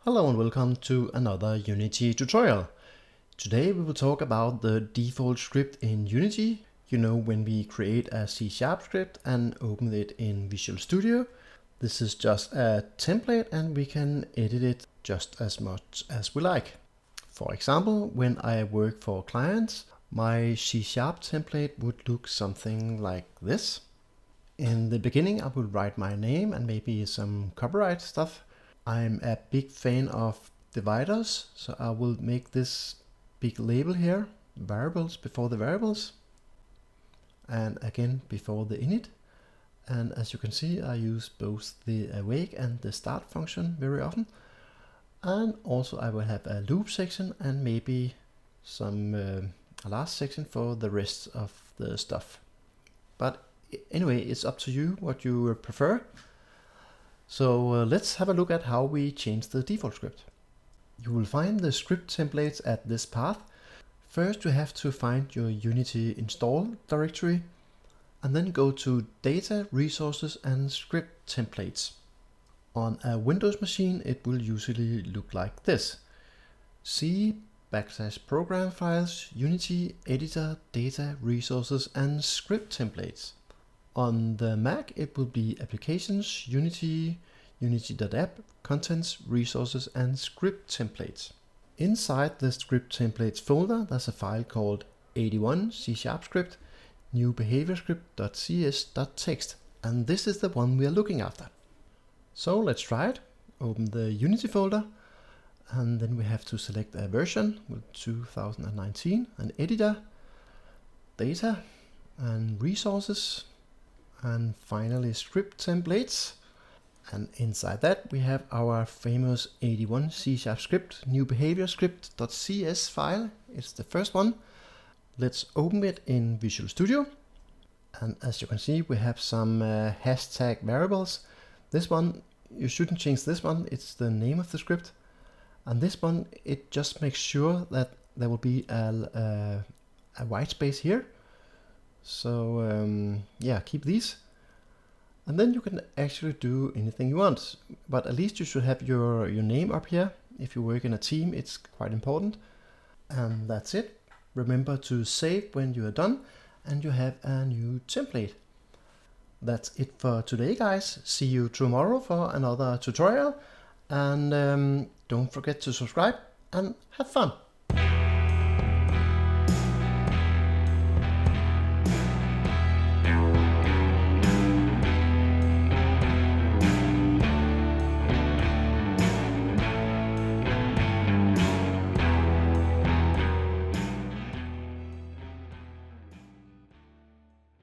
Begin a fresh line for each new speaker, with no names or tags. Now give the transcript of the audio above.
Hello and welcome to another Unity tutorial. Today we will talk about the default script in Unity. You know, when we create a C# script and open it in Visual Studio. This is just a template and we can edit it just as much as we like. For example, when I work for clients, my C# template would look something like this. In the beginning I will write my name and maybe some copyright stuff. I'm a big fan of dividers, so I will make this big label here, variables before the variables, and again before the init. And as you can see, I use both the awake and the start function very often. And also I will have a loop section and maybe some a last section for the rest of the stuff. But anyway, it's up to you what you prefer. So let's have a look at how we change the default script. You will find the script templates at this path. First you have to find your Unity install directory and then go to Data, Resources and Script Templates. On a Windows machine it will usually look like this. C/program files, Unity, Editor, Data, Resources and Script Templates. On the Mac it will be Applications, Unity, Unity.app, Contents, Resources and Script Templates. Inside the Script Templates folder there's a file called 81 C# script, new behavior script.cs.text, and this is the one we are looking after. So let's try it. Open the Unity folder and then we have to select a version with 2019, an editor, data and resources, and finally script templates. And inside that we have our famous 81 C# script, new behavior script.cs file. It's the first one. Let's open it in Visual Studio. And as you can see, we have some hashtag variables. This one, you shouldn't change this one. It's the name of the script. And this one, it just makes sure that there will be a white space here. So yeah, keep these. And then you can actually do anything you want. But at least you should have your name up here. If you work in a team, it's quite important. And that's it. Remember to save when you are done and you have a new template. That's it for today, guys. See you tomorrow for another tutorial. And don't forget to subscribe and have fun.